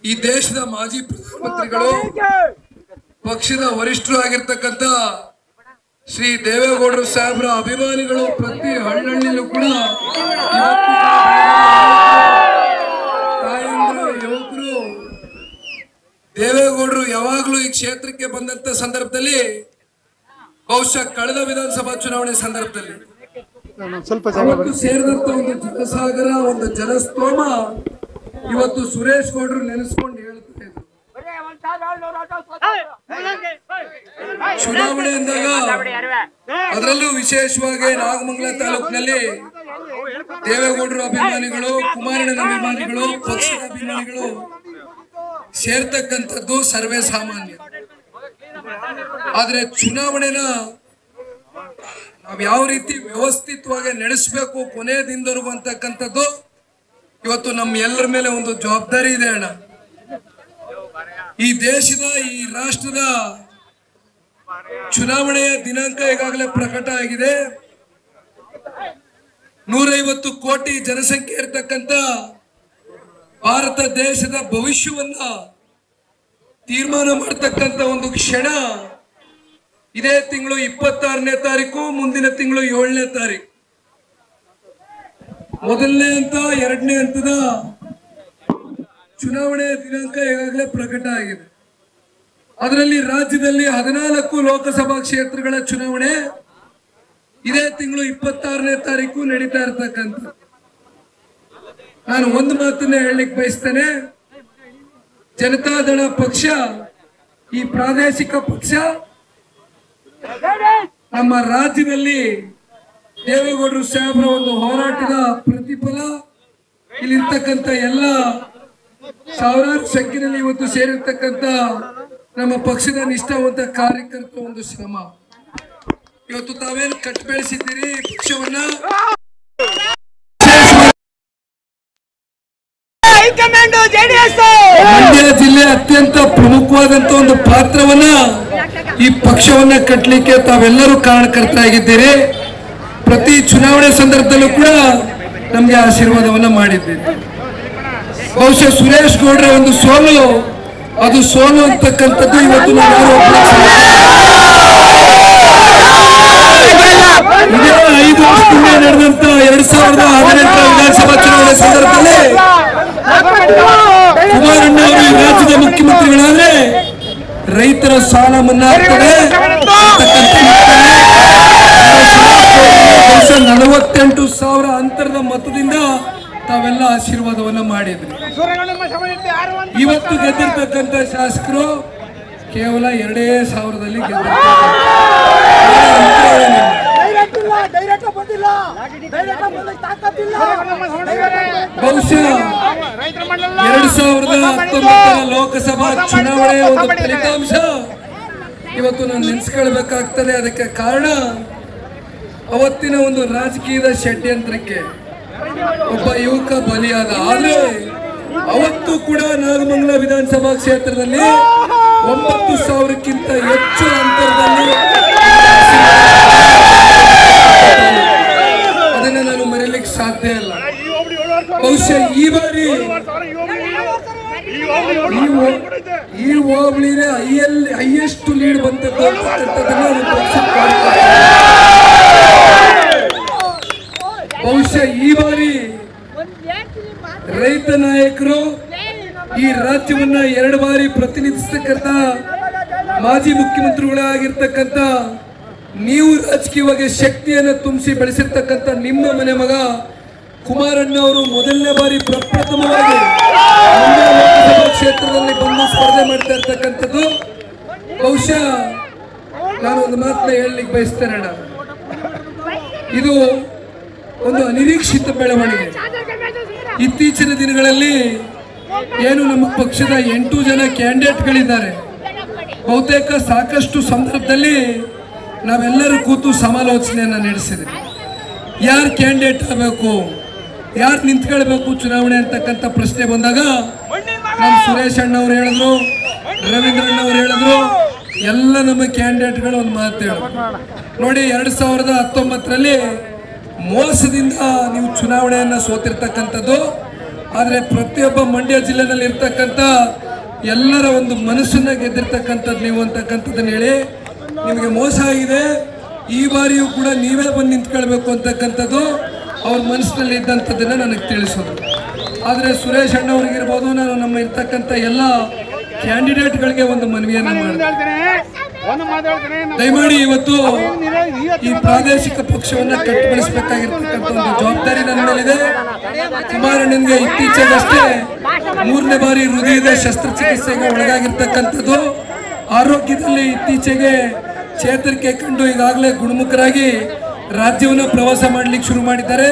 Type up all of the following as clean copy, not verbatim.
ಈ ದೇಶದ ಮಾಜಿ ಪ್ರಧಾನಮಂತ್ರಿಗಳು ಪಕ್ಷದ ವರಿಷ್ಠರು ಆಗಿರ್ತಕ್ಕಂಥ ಶ್ರೀ ದೇವೇಗೌಡರು ಸಾಹೇಬ್ರ ಅಭಿಮಾನಿಗಳು ಪ್ರತಿ ಹಳ್ಳಿಯಲ್ಲೂ ಕೂಡ ತಾಯಂದಿರು ಯುವಕರು ದೇವೇಗೌಡರು ಯಾವಾಗಲೂ ಈ ಕ್ಷೇತ್ರಕ್ಕೆ ಬಂದಂತ ಸಂದರ್ಭದಲ್ಲಿ ಬಹುಶಃ ಕಳೆದ ವಿಧಾನಸಭಾ ಚುನಾವಣೆ ಸಂದರ್ಭದಲ್ಲಿ ಸೇರಿದಂತ ಒಂದು ಜನಸಾಗರ ಒಂದು ಜನಸ್ತೋಮ ಇವತ್ತು ಸುರೇಶ್ ಗೌಡರು ನೆನೆಸ್ಕೊಂಡು ಹೇಳ್ತಾ ಇದ್ರು. ಚುನಾವಣೆ ಅಂದಾಗ ಅದರಲ್ಲೂ ವಿಶೇಷವಾಗಿ ನಾಗಮಂಗಲ ತಾಲೂಕಿನಲ್ಲಿ ದೇವೇಗೌಡರ ಅಭಿಮಾನಿಗಳು, ಕುಮಾರಣ್ಣನ ಅಭಿಮಾನಿಗಳು, ಪಕ್ಷದ ಅಭಿಮಾನಿಗಳು ಸೇರ್ತಕ್ಕಂಥದ್ದು ಸರ್ವೇ ಸಾಮಾನ್ಯ. ಆದ್ರೆ ಚುನಾವಣೆನ ನಾವ್ ಯಾವ ರೀತಿ ವ್ಯವಸ್ಥಿತವಾಗಿ ನಡೆಸಬೇಕು ಕೊನೆ ದಿನದವರೆಗೂ ಅಂತಕ್ಕಂಥದ್ದು ಇವತ್ತು ನಮ್ಮ ಎಲ್ಲರ ಮೇಲೆ ಒಂದು ಜವಾಬ್ದಾರಿ ಇದೆ ಅಣ್ಣ. ಈ ದೇಶದ ಈ ರಾಷ್ಟ್ರದ ಚುನಾವಣೆಯ ದಿನಾಂಕ ಈಗಾಗಲೇ ಪ್ರಕಟ ಆಗಿದೆ. 150 ಕೋಟಿ ಜನಸಂಖ್ಯೆ ಇರತಕ್ಕಂತ ಭಾರತ ದೇಶದ ಭವಿಷ್ಯವನ್ನ ತೀರ್ಮಾನ ಮಾಡತಕ್ಕಂತ ಒಂದು ಕ್ಷಣ ಇದೇ ತಿಂಗಳು 26ನೇ ತಾರೀಕು, ಮುಂದಿನ ತಿಂಗಳು 7ನೇ ತಾರೀಕು. ಮೊದಲನೇ ಹಂತ, 2ನೇ ಹಂತದ ಚುನಾವಣೆಯ ದಿನಾಂಕ ಈಗಾಗಲೇ ಪ್ರಕಟ ಆಗಿದೆ. ಅದರಲ್ಲಿ ರಾಜ್ಯದಲ್ಲಿ 14 ಲೋಕಸಭಾ ಕ್ಷೇತ್ರಗಳ ಚುನಾವಣೆ ಇದೇ ತಿಂಗಳು 26ನೇ ತಾರೀಕು ನಡೀತಾ ಇರತಕ್ಕಂಥ. ನಾನು ಒಂದು ಮಾತನ್ನ ಹೇಳಲಿಕ್ಕೆ ಬಯಸ್ತೇನೆ. ಜನತಾದಳ ಪಕ್ಷ, ಈ ಪ್ರಾದೇಶಿಕ ಪಕ್ಷ ನಮ್ಮ ರಾಜ್ಯದಲ್ಲಿ ದೇವೇಗೌಡರು ಸಾಹೇಬ್ರ ಒಂದು ಹೋರಾಟದ ಪ್ರತಿಫಲ. ಇಲ್ಲಿರ್ತಕ್ಕಂಥ ಎಲ್ಲ ಸಾವಿರಾರು ಸಂಖ್ಯೆಯಲ್ಲಿ ಇವತ್ತು ಸೇರಿರ್ತಕ್ಕಂಥ ನಮ್ಮ ಪಕ್ಷದ ನಿಷ್ಠಾವಂತ ಕಾರ್ಯಕರ್ತರ ಒಂದು ಶ್ರಮ. ಇವತ್ತು ತಾವೇನು ಕಟ್ಟು ಬೆಳೆಸಿದ್ದೀರಿ ಪಕ್ಷವನ್ನ. ಮಂಡ್ಯ ಜಿಲ್ಲೆ ಅತ್ಯಂತ ಪ್ರಮುಖವಾದಂತ ಒಂದು ಪಾತ್ರವನ್ನ ಈ ಪಕ್ಷವನ್ನ ಕಟ್ಟಲಿಕ್ಕೆ ತಾವೆಲ್ಲರೂ ಕಾರಣಕರ್ತರಾಗಿದ್ದೀರಿ. ಪ್ರತಿ ಚುನಾವಣೆ ಸಂದರ್ಭದಲ್ಲೂ ಕೂಡ ನಮ್ಗೆ ಆಶೀರ್ವಾದವನ್ನ ಮಾಡಿದ್ದೀರಿ. ಬಹುಶಃ ಸುರೇಶ್ ಗೌಡ್ರ ಒಂದು ಸೋಲು, ಅದು ಸೋಲು ಅಂತಕ್ಕಂಥದ್ದು ಇವತ್ತು ನಾವು 5 ವರ್ಷದಿಂದ ನಡೆದಂತ 2018 ವಿಧಾನಸಭಾ ಚುನಾವಣೆ ಸಂದರ್ಭದಲ್ಲಿ ಕುಮಾರಣ್ಣ ಅವರು ಈ ರಾಜ್ಯದ ಮುಖ್ಯಮಂತ್ರಿಗಳಾದ್ರೆ ರೈತರ ಸಾಲ ಮನ್ನಾ ಆಗ್ತದೆ, 48,000 ಅಂತರದ ಮತದಿಂದ ತಾವೆಲ್ಲ ಆಶೀರ್ವಾದವನ್ನ ಮಾಡಿದ್ರಿ. ಇವತ್ತು ಗೆದ್ದಿರ್ತಕ್ಕಂಥ ಶಾಸಕರು ಕೇವಲ 2,000ದಲ್ಲಿ ಗೆದ್ದಿರ್ತಾರೆ. ಬಹುಶಃ 2019 ಲೋಕಸಭಾ ಚುನಾವಣೆಯ ಒಂದು ಫಲಿತಾಂಶ ಇವತ್ತು ನಾನು ನೆನೆಸ್ಕೊಳ್ಬೇಕಾಗ್ತದೆ. ಅದಕ್ಕೆ ಕಾರಣ ಅವತ್ತಿನ ಒಂದು ರಾಜಕೀಯದ ಷಡ್ಯಂತ್ರಕ್ಕೆ ಒಬ್ಬ ಯುವಕ ಬಲಿಯಾದ. ಆದ್ರೆ ಅವತ್ತು ಕೂಡ ನಾಗಮಂಗಲ ವಿಧಾನಸಭಾ ಕ್ಷೇತ್ರದಲ್ಲಿ 9,000ಕ್ಕಿಂತ ಹೆಚ್ಚು ಅಂತರದಲ್ಲಿ ಅದನ್ನ ನಾನು ಮರೆಯಲಿಕ್ಕೆ ಸಾಧ್ಯ ಇಲ್ಲ. ಬಹುಶಃ ಈ ಬಾರಿ ಈ ಹೋಬಳಿನೇ ಹೈಯೆಸ್ಟ್ ಲೀಡ್ ಬಂದದ್ದು. ಬಹುಶಃ ಈ ಬಾರಿ ರೈತ ನಾಯಕರು ಈ ರಾಜ್ಯವನ್ನ 2 ಬಾರಿ ಪ್ರತಿನಿಧಿಸತಕ್ಕಂತ ಮಾಜಿ ಮುಖ್ಯಮಂತ್ರಿಗಳಾಗಿರ್ತಕ್ಕಂಥ ನೀವು ರಾಜಕೀಯವಾಗಿ ಶಕ್ತಿಯನ್ನು ತುಂಬಿಸಿ ಬೆಳೆಸಿರ್ತಕ್ಕಂಥ ನಿಮ್ಮ ಮನೆ ಮಗ ಕುಮಾರಣ್ಣ ಅವರು ಮೊದಲನೇ ಬಾರಿ ಪ್ರಪ್ರಥಮವಾಗಿ ಲೋಕಸಭಾ ಕ್ಷೇತ್ರದಲ್ಲಿ ಬಂದು ಸ್ಪರ್ಧೆ ಮಾಡ್ತಾ ಇರ್ತಕ್ಕಂಥದ್ದು. ಬಹುಶಃ ನಾನು ಒಂದು ಮಾತನ್ನ ಹೇಳಲಿಕ್ಕೆ ಬಯಸ್ತೇನೆ ಅಣ್ಣ, ಇದು ಒಂದು ಅನಿರೀಕ್ಷಿತ ಬೆಳವಣಿಗೆ. ಇತ್ತೀಚಿನ ದಿನಗಳಲ್ಲಿ ಏನು ನಮ್ಮ ಪಕ್ಷದ 8 ಜನ ಕ್ಯಾಂಡಿಡೇಟ್ಗಳಿದ್ದಾರೆ. ಬಹುತೇಕ ಸಾಕಷ್ಟು ಸಂದರ್ಭದಲ್ಲಿ ನಾವೆಲ್ಲರೂ ಕೂತು ಸಮಾಲೋಚನೆಯನ್ನ ನಡೆಸಿದ್ವಿ. ಯಾರು ಕ್ಯಾಂಡಿಡೇಟ್ ಆಗಬೇಕು, ಯಾರು ನಿಂತ್ಕೊಳ್ಬೇಕು ಚುನಾವಣೆ ಅಂತಕ್ಕಂಥ ಪ್ರಶ್ನೆ ಬಂದಾಗ ನಮ್ಮ ಸುರೇಶ್ ಅಣ್ಣ ಅವ್ರು ಹೇಳಿದ್ರು, ರವೀಂದ್ರಣ್ಣ ಅವ್ರು ಹೇಳಿದ್ರು, ಎಲ್ಲ ನಮ್ಮ ಕ್ಯಾಂಡಿಡೇಟ್ಗಳು ಒಂದು ಮಾತು ಹೇಳಿದ್ರು. ನೋಡಿ, 2019ರಲ್ಲಿ ಮೋಸದಿಂದ ನೀವು ಚುನಾವಣೆಯನ್ನ ಸೋತಿರ್ತಕ್ಕಂಥದ್ದು. ಆದರೆ ಪ್ರತಿಯೊಬ್ಬ ಮಂಡ್ಯ ಜಿಲ್ಲೆನಲ್ಲಿ ಇರ್ತಕ್ಕಂಥ ಎಲ್ಲರ ಒಂದು ಮನಸ್ಸನ್ನ ಗೆದ್ದಿರ್ತಕ್ಕಂಥದ್ದು ನೀವು ಅಂತಕ್ಕಂಥದ್ದನ್ನು ಹೇಳಿ, ನಿಮಗೆ ಮೋಸ ಆಗಿದೆ, ಈ ಬಾರಿಯೂ ಕೂಡ ನೀವೇ ಬಂದು ನಿಂತ್ಕೊಳ್ಬೇಕು ಅಂತಕ್ಕಂಥದ್ದು ಅವ್ರ ಮನಸ್ಸಿನಲ್ಲಿ ಇದ್ದಂಥದ್ದನ್ನು ನನಗೆ ತಿಳಿಸೋದು. ಆದರೆ ಸುರೇಶ್ ಅಣ್ಣವ್ರಿಗಿರ್ಬೋದು, ನಾನು ನಮ್ಮ ಇರ್ತಕ್ಕಂಥ ಎಲ್ಲ ಕ್ಯಾಂಡಿಡೇಟ್ಗಳಿಗೆ ಒಂದು ಮನವಿಯನ್ನು ಮಾಡಿದೆ. ದಯಮಾಡಿ ಇವತ್ತು ಈ ಪ್ರಾದೇಶಿಕ ಪಕ್ಷವನ್ನು ಕಟ್ಟುಗೊಳಿಸಬೇಕಾಗಿರ್ತಕ್ಕಂಥ ಒಂದು ಜವಾಬ್ದಾರಿ ನನ್ನ ಮೇಲಿದೆ. ಕುಮಾರಣ್ಣನಿಗೆ ಇತ್ತೀಚೆಗಷ್ಟೇ 3ನೇ ಬಾರಿ ಹೃದಯದ ಶಸ್ತ್ರಚಿಕಿತ್ಸೆಗೆ ಒಳಗಾಗಿರ್ತಕ್ಕಂಥದ್ದು, ಆರೋಗ್ಯದಲ್ಲಿ ಇತ್ತೀಚೆಗೆ ಚೇತರಿಕೆ ಕಂಡು ಈಗಾಗಲೇ ಗುಣಮುಖರಾಗಿ ರಾಜ್ಯವನ್ನು ಪ್ರವಾಸ ಮಾಡಲಿಕ್ಕೆ ಶುರು ಮಾಡಿದ್ದಾರೆ.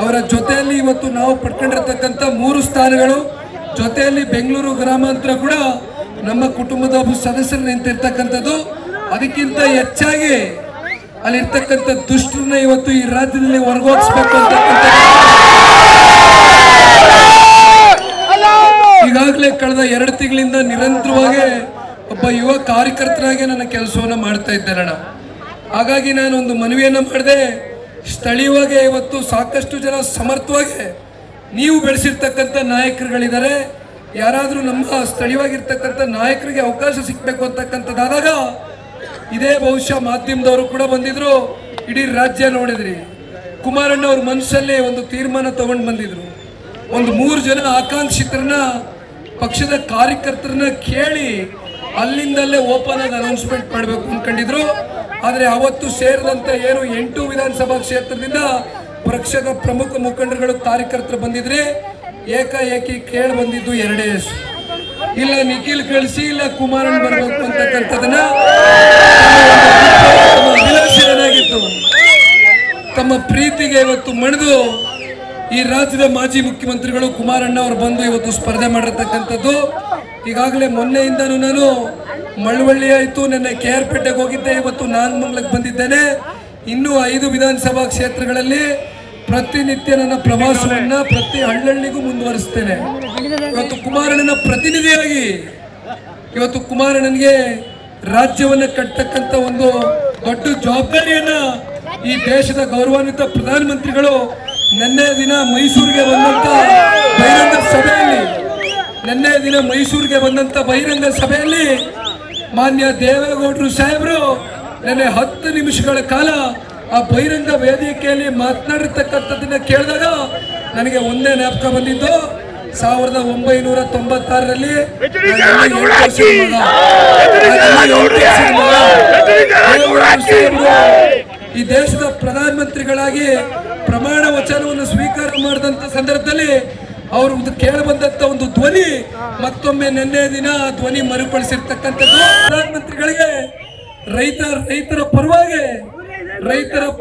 ಅವರ ಜೊತೆಯಲ್ಲಿ ಇವತ್ತು ನಾವು ಪಡ್ಕೊಂಡಿರ್ತಕ್ಕಂಥ 3 ಸ್ಥಾನಗಳು, ಜೊತೆಯಲ್ಲಿ ಬೆಂಗಳೂರು ಗ್ರಾಮಾಂತರ ಕೂಡ ನಮ್ಮ ಕುಟುಂಬದ ಒಬ್ಬ ಸದಸ್ಯರು ನಿಂತಿರ್ತಕ್ಕಂಥದ್ದು. ಅದಕ್ಕಿಂತ ಹೆಚ್ಚಾಗಿ ಅಲ್ಲಿರ್ತಕ್ಕಂಥ ದುಷ್ಟರನ್ನ ಇವತ್ತು ಈ ರಾಜ್ಯದಲ್ಲಿ ಹೊರಗೋಗಿಸ್ಬೇಕು ಅಂತಕ್ಕಂಥ ಈಗಾಗಲೇ ಕಳೆದ 2 ತಿಂಗಳಿಂದ ನಿರಂತರವಾಗಿ ಒಬ್ಬ ಯುವ ಕಾರ್ಯಕರ್ತರಾಗಿ ನನ್ನ ಕೆಲಸವನ್ನು ಮಾಡ್ತಾ ಇದ್ದೇನೆ. ಹಾಗಾಗಿ ನಾನು ಒಂದು ಮನವಿಯನ್ನು ಮಾಡಿದೆ. ಸ್ಥಳೀಯವಾಗಿ ಇವತ್ತು ಸಾಕಷ್ಟು ಜನ ಸಮರ್ಥವಾಗಿ ನೀವು ಬೆಳೆಸಿರ್ತಕ್ಕಂಥ ನಾಯಕರುಗಳಿದ್ದಾರೆ. ಯಾರಾದರೂ ನಮ್ಮ ಸ್ಥಳೀಯವಾಗಿರ್ತಕ್ಕಂಥ ನಾಯಕರಿಗೆ ಅವಕಾಶ ಸಿಗಬೇಕು ಅಂತಕ್ಕಂಥದ್ದಾದಾಗ ಇದೇ ಬಹುಶಃ ಮಾಧ್ಯಮದವರು ಕೂಡ ಬಂದಿದ್ರು, ಇಡೀ ರಾಜ್ಯ ನೋಡಿದ್ರಿ. ಕುಮಾರಣ್ಣ ಅವ್ರ ಮನಸ್ಸಲ್ಲಿ ಒಂದು ತೀರ್ಮಾನ ತಗೊಂಡು ಬಂದಿದ್ರು. ಒಂದು 3 ಜನ ಆಕಾಂಕ್ಷಿತರನ್ನ ಪಕ್ಷದ ಕಾರ್ಯಕರ್ತರನ್ನ ಕೇಳಿ ಅಲ್ಲಿಂದಲ್ಲೇ ಓಪನ್ ಆಗಿ ಅನೌನ್ಸ್ಮೆಂಟ್ ಮಾಡಬೇಕು ಅಂದ್ಕೊಂಡಿದ್ರು. ಆದರೆ ಅವತ್ತು ಸೇರಿದಂತೆ ಏನು 8 ವಿಧಾನಸಭಾ ಕ್ಷೇತ್ರದಿಂದ ಪಕ್ಷದ ಪ್ರಮುಖ ಮುಖಂಡರುಗಳು ಕಾರ್ಯಕರ್ತರು ಬಂದಿದ್ರೆ ಏಕಾಏಕಿ ಕೇಳಿ ಬಂದಿದ್ದು 2 ಹೆಸರು. ಇಲ್ಲ ನಿಖಿಲ್ ಕಳಿಸಿ, ಇಲ್ಲ ಕುಮಾರಣ್ಣ ಬರಬೇಕು ಅಂತಕ್ಕಂಥದನ್ನ ಅಭಿಲಾಷೆ ಏನಾಗಿತ್ತು, ತಮ್ಮ ಪ್ರೀತಿಗೆ ಇವತ್ತು ಮಣಿದು ಈ ರಾಜ್ಯದ ಮಾಜಿ ಮುಖ್ಯಮಂತ್ರಿಗಳು ಕುಮಾರಣ್ಣ ಅವರು ಬಂದು ಇವತ್ತು ಸ್ಪರ್ಧೆ ಮಾಡಿರ್ತಕ್ಕಂಥದ್ದು. ಈಗಾಗಲೇ ಮೊನ್ನೆಯಿಂದನೂ ನಾನು ಮಳವಳ್ಳಿ ಆಯಿತು, ನೆನ್ನೆ KR ಪೇಟೆಗೆ ಹೋಗಿದ್ದೆ, ಇವತ್ತು ನಾಗಮಂಗಲಕ್ಕೆ ಬಂದಿದ್ದೇನೆ. ಇನ್ನೂ 5 ವಿಧಾನಸಭಾ ಕ್ಷೇತ್ರಗಳಲ್ಲಿ ಪ್ರತಿನಿತ್ಯ ನನ್ನ ಪ್ರವಾಸವನ್ನ ಪ್ರತಿ ಹಳ್ಳಿಗೂ ಮುಂದುವರಿಸ್ತೇನೆ. ಇವತ್ತು ಕುಮಾರಣ್ಣನ ಪ್ರತಿನಿಧಿಯಾಗಿ ಇವತ್ತು ಕುಮಾರಣ್ಣನಿಗೆ ರಾಜ್ಯವನ್ನು ಕಟ್ಟತಕ್ಕಂಥ ಒಂದು ದೊಡ್ಡ ಜವಾಬ್ದಾರಿಯನ್ನ ಈ ದೇಶದ ಗೌರವಾನ್ವಿತ ಪ್ರಧಾನಮಂತ್ರಿಗಳು ನಿನ್ನೆ ದಿನ ಮೈಸೂರಿಗೆ ಬಂದಂತ ಬಹಿರಂಗ ಸಭೆಯಲ್ಲಿ ಮಾನ್ಯ ದೇವೇಗೌಡರು ಸಾಹೇಬರು ನೆನ್ನೆ 10 ನಿಮಿಷಗಳ ಕಾಲ ಆ ಬಹಿರಂಗ ವೇದಿಕೆಯಲ್ಲಿ ಮಾತನಾಡಿರ್ತಕ್ಕಂಥದ್ದನ್ನ ಕೇಳಿದಾಗ ನನಗೆ ಒಂದೇ ಜ್ಞಾಪಕ ಬಂದಿದ್ದು, 1996ರಲ್ಲಿ ಈ ದೇಶದ ಪ್ರಧಾನಮಂತ್ರಿಗಳಾಗಿ ಪ್ರಮಾಣ ವಚನವನ್ನು ಸ್ವೀಕಾರ ಮಾಡಿದಂತ ಸಂದರ್ಭದಲ್ಲಿ ಅವರು ಕೇಳಿ ಬಂದಂತ ಒಂದು ಧ್ವನಿ ಮತ್ತೊಮ್ಮೆ ನಿನ್ನೆ ದಿನ ಧ್ವನಿ ಮರುಕಳಿಸಿರ್ತಕ್ಕಂಥದ್ದು. ಪ್ರಧಾನಮಂತ್ರಿಗಳಿಗೆ ರೈತರ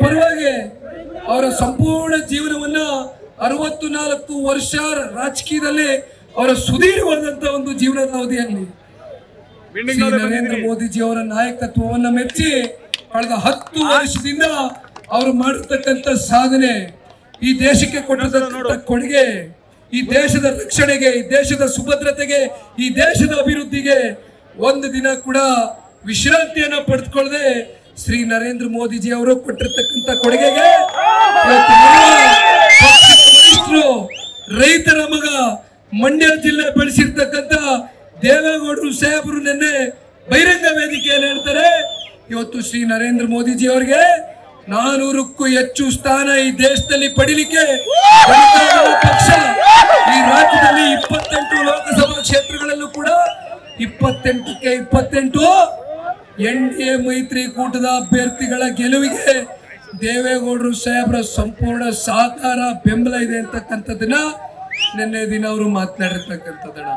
ಪರವಾಗಿ ಅವರ ಸಂಪೂರ್ಣ ಜೀವನವನ್ನ 64 ವರ್ಷ ರಾಜಕೀಯದಲ್ಲಿ ಅವರ ಸುದೀರ್ಘವಾದಂತ ಒಂದು ಜೀವನದ ಅವಧಿಯಲ್ಲಿ ನರೇಂದ್ರ ಮೋದಿಜಿ ಅವರ ನಾಯಕತ್ವವನ್ನು ಮೆಚ್ಚಿ ಕಳೆದ 10 ವರ್ಷದಿಂದ ಅವರು ಮಾಡಿರ್ತಕ್ಕಂಥ ಸಾಧನೆ, ಈ ದೇಶಕ್ಕೆ ಕೊಟ್ಟಿರ್ತಕ್ಕಂಥ ಕೊಡುಗೆ, ಈ ದೇಶದ ರಕ್ಷಣೆಗೆ, ಈ ದೇಶದ ಸುಭದ್ರತೆಗೆ, ಈ ದೇಶದ ಅಭಿವೃದ್ಧಿಗೆ ಒಂದು ದಿನ ಕೂಡ ವಿಶ್ರಾಂತಿಯನ್ನ ಪಡೆದುಕೊಳ್ಳದೆ ಶ್ರೀ ನರೇಂದ್ರ ಮೋದಿಜಿ ಅವರು ಕೊಟ್ಟಿರ್ತಕ್ಕಂಥ ಕೊಡುಗೆಗೆ ರೈತರ ಮಗ ಮಂಡ್ಯ ಜಿಲ್ಲೆ ಬೆಳೆಸಿರ್ತಕ್ಕಂಥ ದೇವೇಗೌಡರು ಸಾಹೇಬರು ನಿನ್ನೆ ಬಹಿರಂಗ ವೇದಿಕೆಯಲ್ಲಿ ಹೇಳ್ತಾರೆ, ಇವತ್ತು ಶ್ರೀ ನರೇಂದ್ರ ಮೋದಿಜಿ ಅವರಿಗೆ 400ಕ್ಕೂ ಹೆಚ್ಚು ಸ್ಥಾನ ಈ ದೇಶದಲ್ಲಿ ಪಡಿಲಿಕ್ಕೆ ಪಕ್ಷ ಈ ರಾಜ್ಯದಲ್ಲಿ 28 ಲೋಕಸಭಾ ಕ್ಷೇತ್ರಗಳಲ್ಲೂ ಕೂಡ 28ಕ್ಕೆ 28 NDA ಮೈತ್ರಿಕೂಟದ ಅಭ್ಯರ್ಥಿಗಳ ಗೆಲುವಿಗೆ ದೇವೇಗೌಡರು ಸಾಹೇಬರ ಸಂಪೂರ್ಣ ಸಹಕಾರ ಬೆಂಬಲ ಇದೆ ಅಂತಕ್ಕಂಥದ್ದನ್ನ ನಿನ್ನೆ ದಿನ ಅವರು ಮಾತನಾಡಿರ್ತಕ್ಕಂಥದ್ದನ್ನ